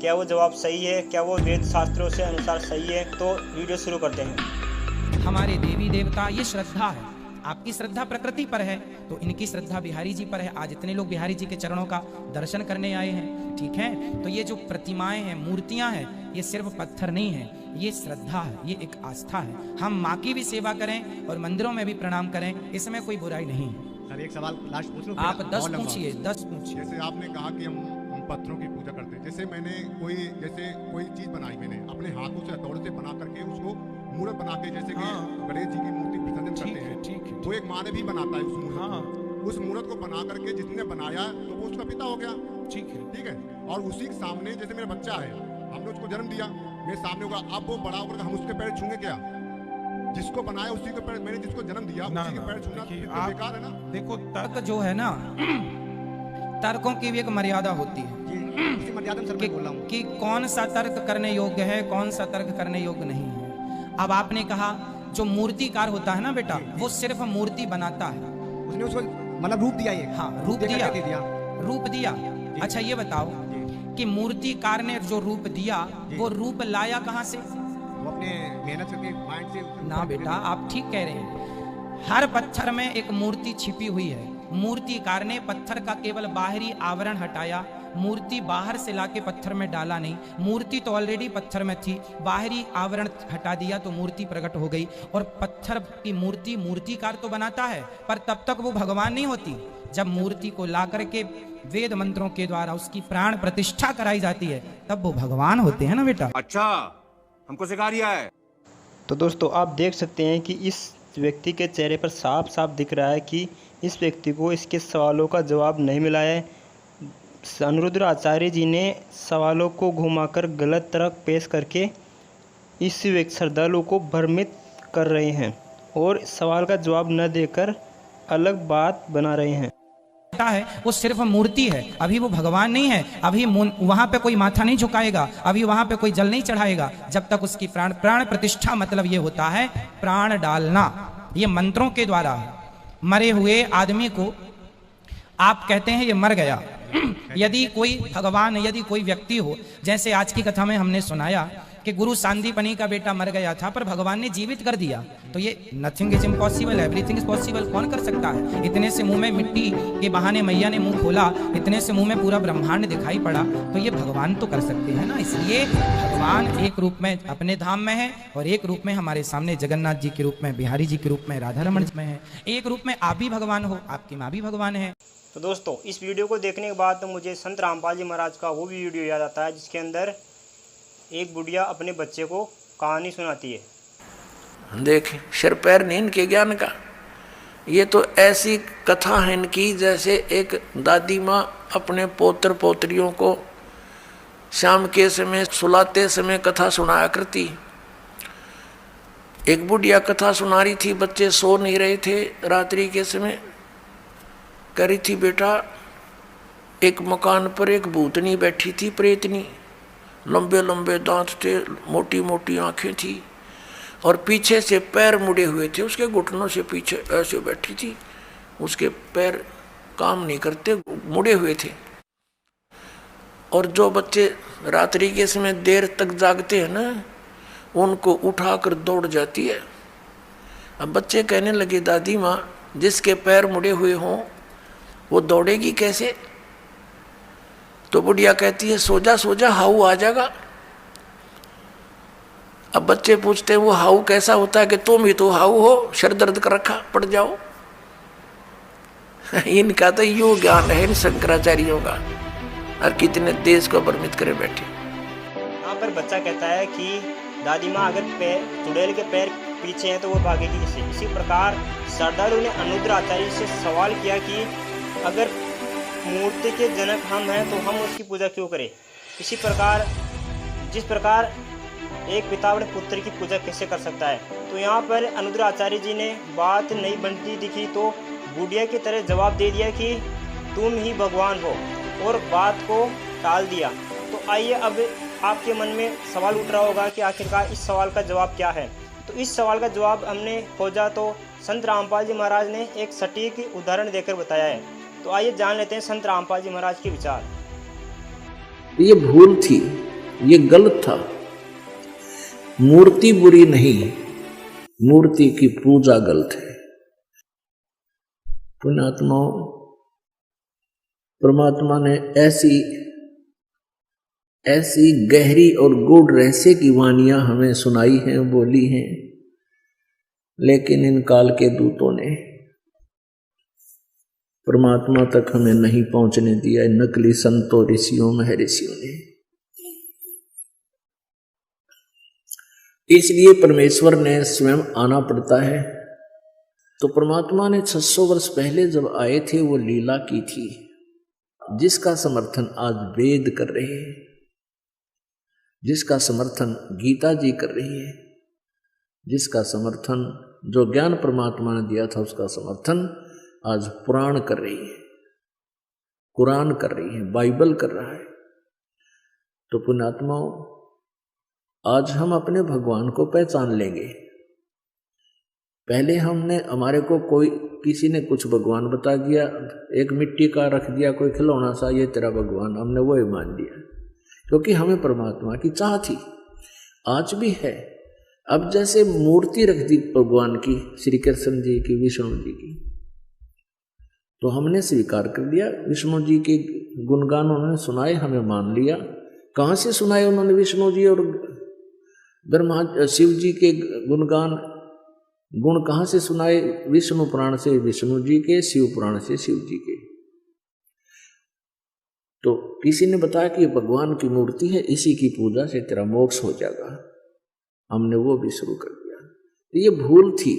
क्या वो जवाब सही है, क्या वो वेद शास्त्रों से अनुसार सही है। तो वीडियो शुरू करते हैं। हमारे देवी देवता, ये श्रद्धा है। आपकी श्रद्धा प्रकृति पर है तो इनकी श्रद्धा बिहारी जी पर है। आज इतने लोग बिहारी जी के चरणों का दर्शन करने आए हैं, ठीक है। तो ये जो प्रतिमाएं हैं, मूर्तियां हैं, ये सिर्फ पत्थर नहीं है, ये श्रद्धा है, ये एक आस्था है। हम माँ की भी सेवा करें और मंदिरों में भी प्रणाम करें, इसमें कोई बुराई नहीं है। सर एक सवाल लास्ट पूछ लूं? आप 10 पूछिए, 10 पूछिए। जैसे आपने कहा कि हम पत्थरों की पूजा करते हैं, जैसे मैंने कोई चीज बनाई, मैंने अपने हाथों से हथौड़े से बना करके उसको मूर्त बना के, जैसे कि गणेश जी की मूर्ति विसर्जन करते हैं, ठीक है। वो एक माँ ने भी बनाता है उस मूर्त उस मूर्त को बना करके जिसने बनाया तो वो उसका पिता हो गया, ठीक है। और उसी के सामने जैसे मेरा बच्चा है, हमने उसको जन्म दिया, मेरे सामने होगा, अब वो बड़ा होकर हम उसके पैर छूंगे क्या? जिसको बनाया उसी के पैर, मैंने जिसको जन्म दिया उसी के पैर छूना तो बेकार है ना। देखो तर्क जो है ना, तर्कों की भी एक मर्यादा होती है इसी मर्यादा में सर मैं बोल रहा हूं कि कौन सा तर्क करने योग्य है, कौन सा तर्क करने योग्य नहीं है। अब आपने कहा जो मूर्तिकार होता है ना बेटा, वो सिर्फ मूर्ति बनाता है, उसने उसको मतलब रूप दिया, ये रूप दिया, रूप दिया। अच्छा ये बताओ कि मूर्तिकार ने जो रूप दिया वो रूप लाया कहां से? वो अपने मेहनत करके माइंड से ना बेटा, आप ठीक कह रहे हैं। हर पत्थर में एक मूर्ति छिपी हुई है। मूर्तिकार ने पत्थर का केवल बाहरी आवरण हटाया, मूर्ति बाहर से लाके पत्थर में डाला नहीं। मूर्ति तो ऑलरेडी पत्थर में थी, बाहरी आवरण हटा दिया तो मूर्ति प्रकट हो गई। और पत्थर की मूर्ति मूर्तिकार तो बनाता है, पर तब तक वो भगवान नहीं होती। जब मूर्ति को ला करके वेद मंत्रों के द्वारा उसकी प्राण प्रतिष्ठा कराई जाती है, तब वो भगवान होते हैं ना बेटा। अच्छा, हमको सिखा रिया है। तो दोस्तों आप देख सकते हैं कि इस व्यक्ति के चेहरे पर साफ साफ दिख रहा है कि इस व्यक्ति को इसके सवालों का जवाब नहीं मिला है। अनिरुद्ध आचार्य जी ने सवालों को घुमाकर गलत तरफ पेश करके इस श्रद्धालु को भ्रमित कर रहे हैं और सवाल का जवाब न देकर अलग बात बना रहे हैं। है वो सिर्फ मूर्ति है, अभी वो भगवान नहीं है। अभी वहां पे कोई माथा नहीं झुकाएगा, अभी वहां पे कोई जल नहीं चढ़ाएगा जब तक उसकी प्राण प्रतिष्ठा, मतलब ये होता है प्राण डालना, ये मंत्रों के द्वारा है। मरे हुए आदमी को आप कहते हैं ये मर गया। यदि कोई भगवान, यदि कोई व्यक्ति हो, जैसे आज की कथा में हमने सुनाया कि गुरु सांदीपनी का बेटा मर गया था पर भगवान ने जीवित कर दिया, तो ये nothing is impossible, everything is possible. कौन कर सकता है? इतने से मुंह में मिट्टी के बहाने मैया ने मुंह खोला, इतने से मुंह में पूरा ब्रह्मांड दिखाई पड़ा, तो ये भगवान तो कर सकते हैं ना। इसलिए भगवान एक रूप में अपने धाम में है और एक रूप में हमारे सामने जगन्नाथ जी के रूप में, बिहारी जी के रूप में, राधा रमण में है। एक रूप में आप भी भगवान हो, आपकी माँ भी भगवान है। तो दोस्तों इस वीडियो को देखने के बाद तो मुझे संत रामपाल जी महाराज का वो भी वीडियो याद आता है जिसके अंदर एक बुढ़िया अपने बच्चे को कहानी सुनाती है। देख, सिर पैर नहीं इनके ज्ञान का। ये तो ऐसी कथा है इनकी जैसे एक दादी माँ अपने पोत्र पोत्रियों को शाम के समय सुलाते समय कथा सुनाया करती। एक बुढ़िया कथा सुना रही थी, बच्चे सो नहीं रहे थे रात्रि के समय। कह रही थी, बेटा एक मकान पर एक भूतनी बैठी थी, प्रेतनी, लंबे लंबे दांत थे, मोटी मोटी आंखें थी और पीछे से पैर मुड़े हुए थे, उसके घुटनों से पीछे ऐसे बैठी थी, उसके पैर काम नहीं करते, मुड़े हुए थे। और जो बच्चे रात्रि के समय देर तक जागते हैं ना, उनको उठाकर दौड़ जाती है। अब बच्चे कहने लगे, दादी माँ जिसके पैर मुड़े हुए हों वो दौड़ेगी कैसे? तो बुढ़िया कहती है, सो जा हाउ आ जाएगा। अब बच्चे पूछते हैं, वो हाउ कैसा होता है? कि तुम ही तो हाउ हो, सर दर्द कर रखा, पड़ जाओ। इनका तो यो ज्ञान है इन शंकराचार्यों का, और कितने देश को भ्रमित करे बैठे। यहाँ पर बच्चा कहता है कि दादी माँ अगर चुड़ैल के पैर पीछे हैं तो वो भागेगी कैसे? इसी प्रकार श्रद्धालु ने अनिरुद्ध आचार्य से सवाल किया कि अगर मूर्ति के जनक हम हैं तो हम उसकी पूजा क्यों करें? इसी प्रकार जिस प्रकार एक पिता अपने पुत्र की पूजा कैसे कर सकता है? तो यहाँ पर अनिरुद्ध आचार्य जी ने बात नहीं बनती दिखी तो बुढ़िया की तरह जवाब दे दिया कि तुम ही भगवान हो और बात को टाल दिया। तो आइए अब आपके मन में सवाल उठ रहा होगा कि आखिरकार इस सवाल का जवाब क्या है। तो इस सवाल का जवाब हमने खोजा तो संत रामपाल जी महाराज ने एक सटीक उदाहरण देकर बताया है। तो आइए जान लेते हैं संत रामपाल जी महाराज के विचार। ये भूल थी ये गलत था। मूर्ति बुरी नहीं, मूर्ति की पूजा गलत है। पुण्यात्माओं, परमात्मा ने ऐसी गहरी और गूढ़ रहस्य की वाणियां हमें सुनाई हैं, बोली हैं, लेकिन इन काल के दूतों ने परमात्मा तक हमें नहीं पहुंचने दिया। नकली संतों, ऋषियों, महर्षियों ने। इसलिए परमेश्वर ने स्वयं आना पड़ता है। तो परमात्मा ने 600 वर्ष पहले जब आए थे वो लीला की थी, जिसका समर्थन आज वेद कर रहे हैं, जिसका समर्थन गीता जी कर रही है, जिसका समर्थन जो ज्ञान परमात्मा ने दिया था उसका समर्थन आज पुराण कर रही है, कुरान कर रही है, बाइबल कर रहा है। तो पुण्यात्माओं, आज हम अपने भगवान को पहचान लेंगे। पहले हमारे को किसी ने कुछ भगवान बता दिया, एक मिट्टी का रख दिया कोई खिलौना सा, ये तेरा भगवान, हमने वो ही मान लिया, क्योंकि हमें परमात्मा की चाह थी, आज भी है। अब जैसे मूर्ति रख दी भगवान की, श्री कृष्ण जी की, विष्णु जी की, तो हमने स्वीकार कर लिया। विष्णु जी के गुणगान उन्होंने सुनाए, हमें मान लिया। कहाँ से सुनाए उन्होंने विष्णु जी और ब्रह्मा शिव जी के गुण कहाँ से सुनाए? विष्णु पुराण से विष्णु जी के, शिव पुराण से शिव जी के। तो किसी ने बताया कि भगवान की मूर्ति है, इसी की पूजा से तेरा मोक्ष हो जाएगा, हमने वो भी शुरू कर दिया। ये भूल थी,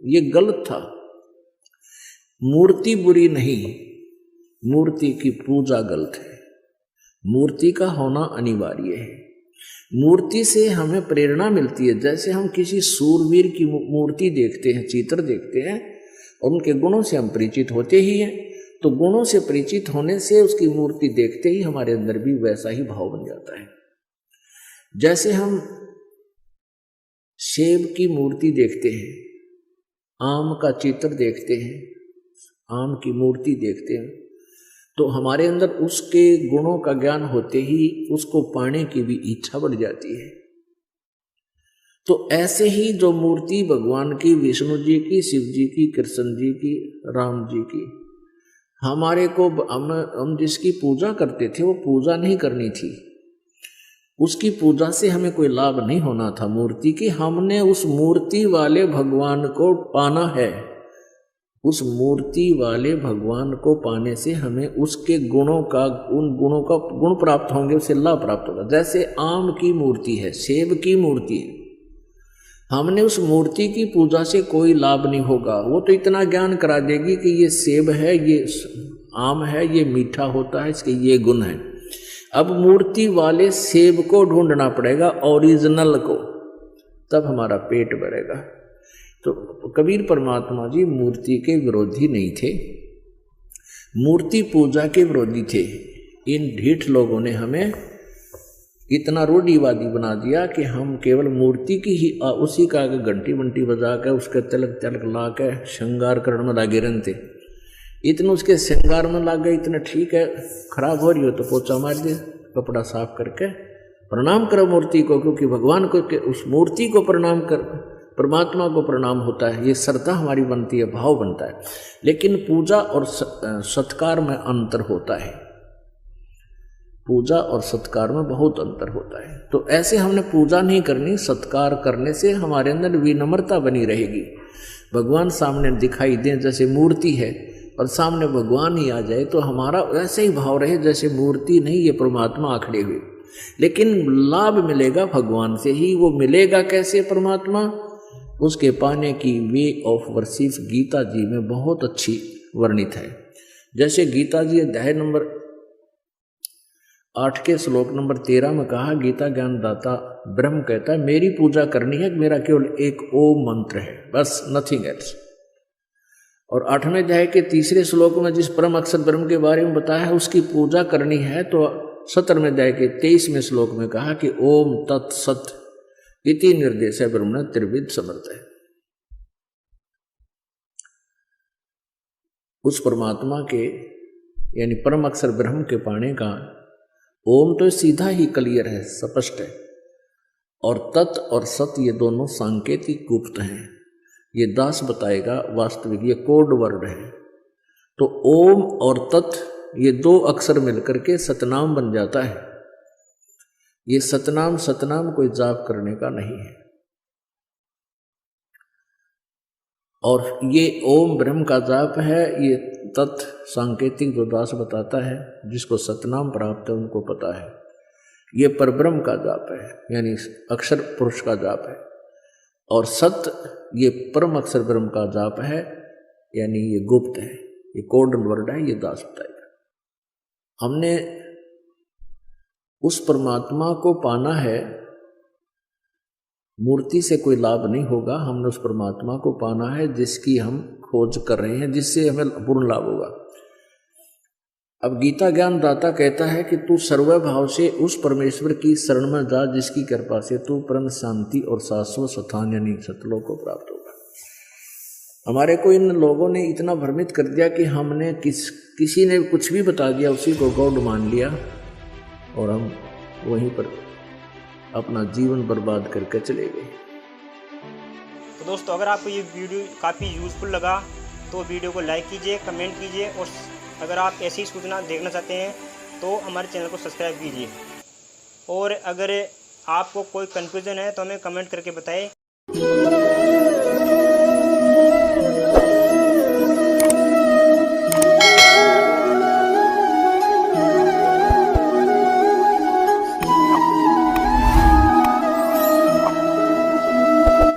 ये गलत था। मूर्ति बुरी नहीं, मूर्ति की पूजा गलत है। मूर्ति का होना अनिवार्य है। मूर्ति से हमें प्रेरणा मिलती है। जैसे हम किसी सूरवीर की मूर्ति देखते हैं, चित्र देखते हैं, और उनके गुणों से हम परिचित होते ही हैं, तो गुणों से परिचित होने से उसकी मूर्ति देखते ही हमारे अंदर भी वैसा ही भाव बन जाता है। जैसे हम सेब की मूर्ति देखते हैं, आम का चित्र देखते हैं, आम की मूर्ति देखते हैं, तो हमारे अंदर उसके गुणों का ज्ञान होते ही उसको पाने की भी इच्छा बढ़ जाती है। तो ऐसे ही जो मूर्ति भगवान की, विष्णु जी की, शिव जी की, कृष्ण जी की, राम जी की, हमारे को हम जिसकी पूजा करते थे वो पूजा नहीं करनी थी। उसकी पूजा से हमें कोई लाभ नहीं होना था मूर्ति की। हमने उस मूर्ति वाले भगवान को पाना है। उस मूर्ति वाले भगवान को पाने से हमें उसके गुणों का गुण प्राप्त होंगे, उससे लाभ प्राप्त होगा। जैसे आम की मूर्ति है, सेब की मूर्ति है, हमने उस मूर्ति की पूजा से कोई लाभ नहीं होगा। वो तो इतना ज्ञान करा देगी कि ये सेब है, ये आम है, ये मीठा होता है, इसके ये गुण है। अब मूर्ति वाले सेब को ढूंढना पड़ेगा, ओरिजिनल को, तब हमारा पेट भरेगा। तो कबीर परमात्मा जी मूर्ति के विरोधी नहीं थे, मूर्ति पूजा के विरोधी थे। इन ढीठ लोगों ने हमें इतना रूढ़िवादी बना दिया कि हम केवल मूर्ति की ही उसी का घंटी वंटी बजा के, उसके तिलक तिलक ला के श्रृंगार करने में लागे रहते। इतना उसके श्रृंगार में लाग गए, इतना ठीक है, खराब हो रही हो तो पोछा मार दे, कपड़ा साफ करके प्रणाम करो मूर्ति को, क्योंकि भगवान को उस मूर्ति को प्रणाम कर, परमात्मा को प्रणाम होता है। ये श्रद्धा हमारी बनती है, भाव बनता है। लेकिन पूजा और सत्कार में अंतर होता है। पूजा और सत्कार में बहुत अंतर होता है। तो ऐसे हमने पूजा नहीं करनी, सत्कार करने से हमारे अंदर विनम्रता बनी रहेगी। भगवान सामने दिखाई दें जैसे मूर्ति है, और सामने भगवान ही आ जाए तो हमारा ऐसे ही भाव रहे जैसे मूर्ति नहीं, ये परमात्मा आखड़े हुए। लेकिन लाभ मिलेगा भगवान से ही। वो मिलेगा कैसे परमात्मा? उसके पाने की वे ऑफ वर्शिप गीता जी में बहुत अच्छी वर्णित है। जैसे गीता जी अध्याय नंबर 8 के श्लोक नंबर 13 में कहा, गीता ज्ञानदाता ब्रह्म कहता है मेरी पूजा करनी है, मेरा केवल एक ओम मंत्र है, बस, नथिंग एल्स। और 8वें अध्याय के 3 श्लोक में जिस परम अक्षर ब्रह्म के बारे में बताया है उसकी पूजा करनी है, तो 17वें अध्याय के 23वें श्लोक में कहा कि ओम तत्सत इति निर्देश है ब्रह्म त्रिविध समर्थ है। उस परमात्मा के यानी परम अक्षर ब्रह्म के पाने का ओम तो सीधा ही क्लियर है, स्पष्ट है, और तत् और सत ये दोनों सांकेतिक गुप्त हैं। ये दास बताएगा, वास्तविक ये कोड वर्ड है। तो ओम और तत् ये दो अक्षर मिलकर के सतनाम बन जाता है। ये सतनाम कोई जाप करने का नहीं है। और ये ओम ब्रह्म का जाप है, ये तत् सांकेतिक जो दास बताता है, जिसको सतनाम प्राप्त है उनको पता है। ये परब्रह्म का जाप है, यानी अक्षर पुरुष का जाप है। और सत ये परम अक्षर ब्रह्म का जाप है, यानी ये गुप्त है, ये कोड वर्ड है, ये दास बताएगा। हमने उस परमात्मा को पाना है, मूर्ति से कोई लाभ नहीं होगा। हमने उस परमात्मा को पाना है जिसकी हम खोज कर रहे हैं, जिससे हमें पूर्ण लाभ होगा। अब गीता ज्ञान दाता कहता है कि तू सर्वभाव से उस परमेश्वर की शरण में जा जिसकी कृपा से तू परम शांति और शाश्वत स्थान यानी सतलोक को प्राप्त होगा। हमारे को इन लोगों ने इतना भ्रमित कर दिया कि हमने किसी ने कुछ भी बता दिया, उसी को गॉड मान लिया और हम वहीं पर अपना जीवन बर्बाद करके चले गए। तो दोस्तों, अगर आपको ये वीडियो काफ़ी यूज़फुल लगा तो वीडियो को लाइक कीजिए, कमेंट कीजिए, और अगर आप ऐसी सूचना देखना चाहते हैं तो हमारे चैनल को सब्सक्राइब कीजिए। और अगर आपको कोई कन्फ्यूज़न है तो हमें कमेंट करके बताएं।